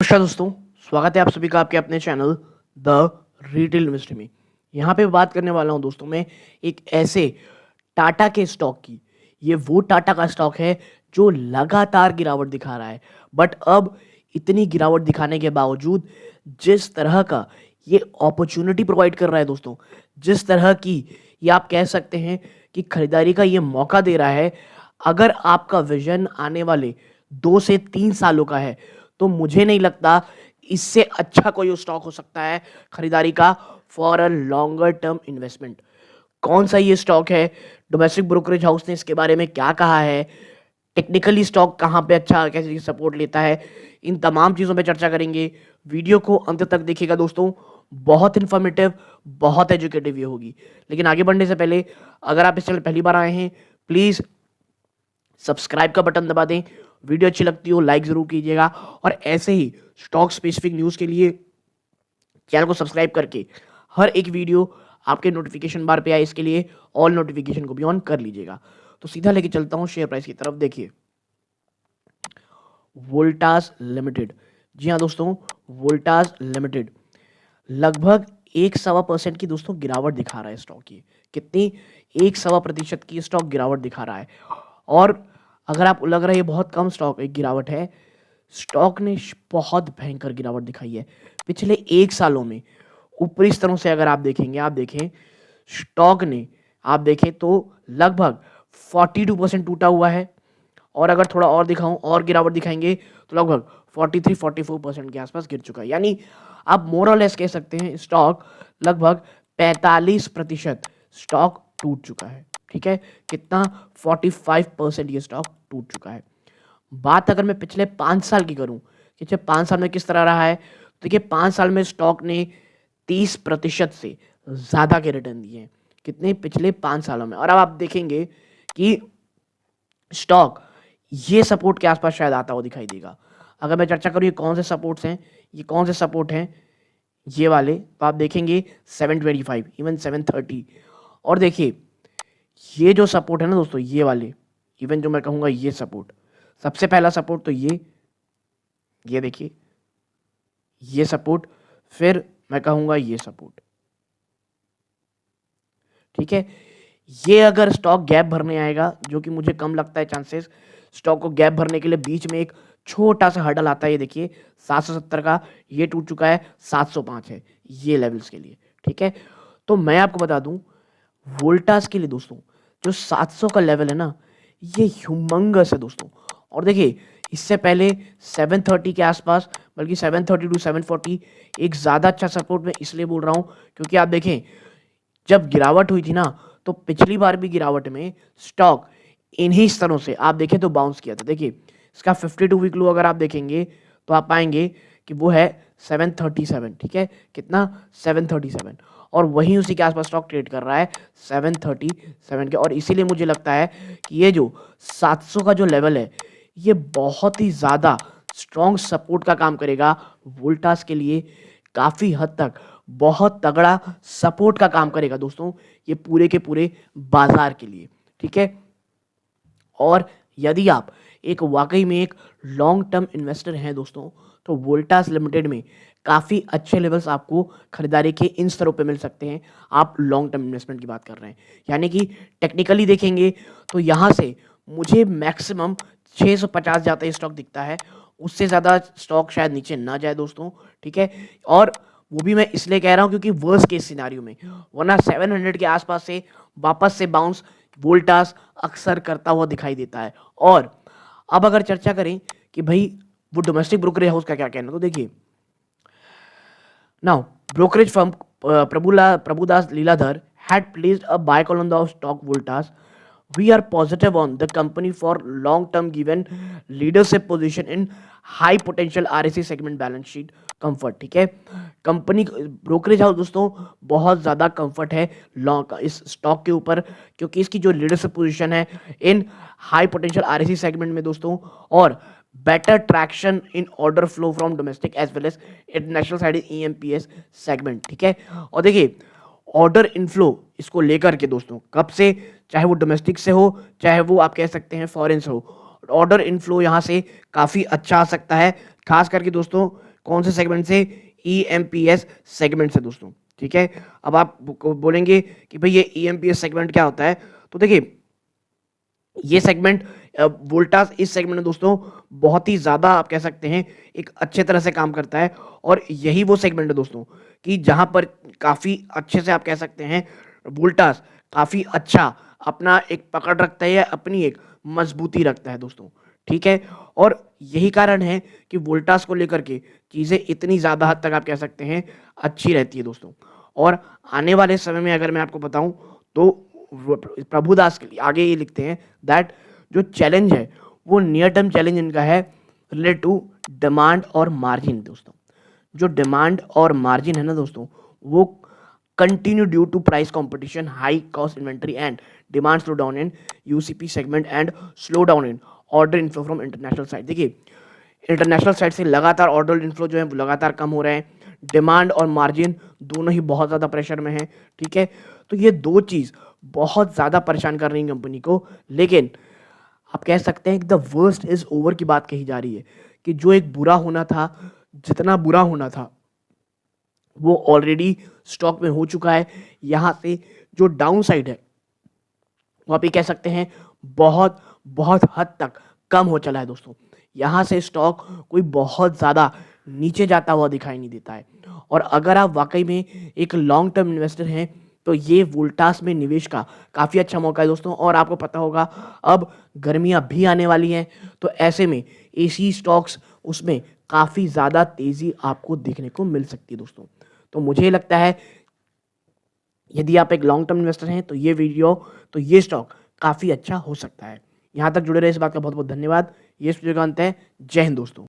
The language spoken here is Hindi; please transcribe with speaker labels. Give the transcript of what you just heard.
Speaker 1: नमस्कार दोस्तों, स्वागत है आप सभी का आपके अपने चैनल द रिटेल इन्वेस्टर में। यहाँ पे बात करने वाला हूँ दोस्तों मैं एक ऐसे टाटा के स्टॉक की। ये वो टाटा का स्टॉक है जो लगातार गिरावट दिखा रहा है, बट अब इतनी गिरावट दिखाने के बावजूद जिस तरह का ये अपॉर्चुनिटी प्रोवाइड कर रहा है दोस्तों, जिस तरह की ये आप कह सकते हैं कि खरीदारी का ये मौका दे रहा है, अगर आपका विजन आने वाले 2 से 3 सालों का है तो मुझे नहीं लगता इससे अच्छा कोई स्टॉक हो सकता है खरीदारी का for a longer term investment. कौन सा ये स्टॉक है, डोमेस्टिक ब्रोकरेज हाउस ने इसके बारे में क्या कहा है, टेक्निकली स्टॉक कहाँ पे अच्छा कैसे सपोर्ट लेता है, इन तमाम चीज़ों पे चर्चा करेंगे। वीडियो को अंत तक देखिएगा दोस्तों, बहुत इन्फॉर्मेटिव, बहुत एजुकेटिव ये होगी। लेकिन आगे बढ़ने से पहले अगर आप इस चैनल पहली बार आए हैं, प्लीज़ सब्सक्राइब का बटन दबा दें। वीडियो अच्छी लगती हो लाइक ज़रूर कीजिएगा, और ऐसे ही स्टॉक स्पेसिफिक न्यूज़ के लिए चैनल को सब्सक्राइब करके हर एक वीडियो आपके नोटिफिकेशन बार पे आए, इसके लिए ऑल नोटिफिकेशन को भी ऑन कर लीजिएगा। तो सीधा लेके चलता हूँ शेयर प्राइस की तरफ। देखिए, वोल्टास लिमिटेड, जी हाँ दोस्तों, वोल्टास लिमिटेड लगभग 1.25% की दोस्तों गिरावट दिखा रहा है स्टॉक की। कितनी? 1.25% की स्टॉक गिरावट दिखा रहा है। और अगर आपको लग रहा है ये बहुत कम स्टॉक एक गिरावट है, स्टॉक ने बहुत भयंकर गिरावट दिखाई है पिछले 1 सालों में। ऊपरी स्तरों से अगर आप देखेंगे, आप देखें स्टॉक ने, आप देखें तो लगभग 42% टूटा हुआ है। और अगर थोड़ा और दिखाऊं और गिरावट दिखाएंगे तो लगभग 43-44% के आसपास गिर चुका है। यानी आप मोर और लेस कह सकते हैं स्टॉक लगभग 45% स्टॉक टूट चुका है। ठीक है, कितना? 45% ये स्टॉक टूट चुका है। बात अगर मैं पिछले 5 साल की करूं, पिछले 5 साल में किस तरह रहा है, तो देखिए 5 साल में स्टॉक ने 30% से ज़्यादा के रिटर्न दिए हैं। कितने? पिछले 5 सालों में। और अब आप देखेंगे कि स्टॉक ये सपोर्ट के आसपास शायद आता हुआ दिखाई देगा। अगर मैं चर्चा करूँ ये कौन से सपोर्ट्स हैं, ये कौन से सपोर्ट हैं, ये वाले, तो आप देखेंगे 725, इवन 730। और देखिए ये जो सपोर्ट है ना दोस्तों, ये वाले, इवन जो मैं कहूँगा ये सपोर्ट, सबसे पहला सपोर्ट तो ये देखिए, ये सपोर्ट, फिर मैं कहूँगा ये सपोर्ट। ठीक है, ये अगर स्टॉक गैप भरने आएगा, जो कि मुझे कम लगता है चांसेस, स्टॉक को गैप भरने के लिए बीच में एक छोटा सा हर्डल आता है। ये देखिए 770 का, ये टूट चुका है, 705 है ये लेवल्स के लिए। ठीक है, तो मैं आपको बता दूं वोल्टास के लिए दोस्तों, जो 700 का लेवल है ना, ये ह्यूमंगस है दोस्तों। और देखिए इससे पहले 730 के आसपास, बल्कि 730 टू 740 एक ज़्यादा अच्छा सपोर्ट मैं इसलिए बोल रहा हूँ क्योंकि आप देखें जब गिरावट हुई थी ना, तो पिछली बार भी गिरावट में स्टॉक इन्हीं स्तरों से आप देखें तो बाउंस किया था। देखिए इसका 52 वीक लो अगर आप देखेंगे तो आप पाएंगे कि वो है 737। ठीक है, कितना? 737। और वहीं उसी के आसपास स्टॉक ट्रेड कर रहा है 737 के। और इसीलिए मुझे लगता है कि ये जो 700 का जो लेवल है, ये बहुत ही ज़्यादा स्ट्रॉन्ग सपोर्ट का काम करेगा वोल्टास के लिए। काफ़ी हद तक बहुत तगड़ा सपोर्ट का काम करेगा दोस्तों ये पूरे के पूरे बाजार के लिए। ठीक है, और यदि आप एक वाकई में एक लॉन्ग टर्म इन्वेस्टर हैं दोस्तों, तो वोल्टास लिमिटेड में काफ़ी अच्छे लेवल्स आपको खरीदारी के इन स्तरों पे मिल सकते हैं। आप लॉन्ग टर्म इन्वेस्टमेंट की बात कर रहे हैं, यानी कि टेक्निकली देखेंगे तो यहाँ से मुझे मैक्सिमम 650 जाता ही स्टॉक दिखता है, उससे ज़्यादा स्टॉक शायद नीचे ना जाए दोस्तों। ठीक है, और वो भी मैं इसलिए कह रहा हूँ क्योंकि वर्स्ट केस सिनारियो में, वरना 700 के आसपास से वापस से बाउंस वोल्टास अक्सर करता हुआ दिखाई देता है। और अब अगर चर्चा करें कि भाई वो डोमेस्टिक ब्रोकरेज हाउस का क्या कहना, तो देखिए now brokerage firm Prabhudas Leeladhar had placed a buy call on the stock Voltas. We are positive on the company for long term given leadership position in high potential RSC segment balance sheet comfort। ठीक है, कंपनी ब्रोकरेज हाउस दोस्तों बहुत ज़्यादा कंफर्ट है लॉन्ग इस स्टॉक के ऊपर, क्योंकि इसकी जो लीडरशिप पोजीशन है इन हाई पोटेंशियल आरएससी सेगमेंट में दोस्तों, और better traction in order flow from domestic as well as international side in EMPS segment। ठीक है, और देखिए ऑर्डर इनफ्लो इसको लेकर के दोस्तों कब से, चाहे वो डोमेस्टिक से हो चाहे वो आप कह सकते हैं फॉरेन से हो, ऑर्डर इनफ्लो यहाँ से काफ़ी अच्छा आ सकता है। खास करके दोस्तों कौन से सेगमेंट से? ईएमपीएस सेगमेंट से दोस्तों, ठीक है। अब आप बोलेंगे कि भाई ये ईएमपीएस सेगमेंट क्या होता है? तो देखिए, ये सेगमेंट वोल्टास इस सेगमेंट में दोस्तों बहुत ही ज़्यादा आप कह सकते हैं एक अच्छे तरह से काम करता है, और यही वो सेगमेंट है दोस्तों कि जहां पर काफ़ी अच्छे से आप कह सकते हैं वोल्टास काफ़ी अच्छा अपना एक पकड़ रखता है या अपनी एक मजबूती रखता है दोस्तों, ठीक है। और यही कारण है कि वोल्टास को लेकर के चीज़ें इतनी ज़्यादा हद तक आप कह सकते हैं अच्छी रहती है दोस्तों। और आने वाले समय में अगर मैं आपको बताऊं तो प्रभुदास के लिए आगे ये लिखते हैं दैट जो चैलेंज है वो नियर टर्म चैलेंज इनका है रिलेटेड टू डिमांड और मार्जिन दोस्तों। जो डिमांड और मार्जिन है ना दोस्तों, वो continue due to price competition, high cost inventory and demand slow down in UCP segment and slow down in order inflow from international side. देखिए, इंटरनेशनल साइड से लगातार ऑर्डर इनफ्लो जो है वो लगातार कम हो रहे हैं, डिमांड और मार्जिन दोनों ही बहुत ज़्यादा प्रेशर में है, ठीक है। तो ये दो चीज़ बहुत ज़्यादा परेशान कर रही है कंपनी को। लेकिन आप कह सकते हैं कि द वर्स्ट इज ओवर की बात कही जा रही है कि जो एक बुरा होना था, जितना बुरा होना था वो ऑलरेडी स्टॉक में हो चुका है। यहाँ से जो डाउन साइड है वो आप ये कह सकते हैं बहुत बहुत हद तक कम हो चला है दोस्तों। यहाँ से स्टॉक कोई बहुत ज़्यादा नीचे जाता हुआ दिखाई नहीं देता है। और अगर आप वाकई में एक लॉन्ग टर्म इन्वेस्टर हैं तो ये वोल्टास में निवेश का काफ़ी अच्छा मौका है दोस्तों। और आपको पता होगा अब गर्मियाँ भी आने वाली हैं, तो ऐसे में एसी स्टॉक्स उसमें काफ़ी ज़्यादा तेज़ी आपको देखने को मिल सकती है दोस्तों। तो मुझे लगता है यदि आप एक लॉन्ग टर्म इन्वेस्टर हैं तो ये स्टॉक काफ़ी अच्छा हो सकता है। यहाँ तक जुड़े रहे, इस बात का बहुत बहुत धन्यवाद। ये इस वीडियो का अंत है। जय हिंद दोस्तों।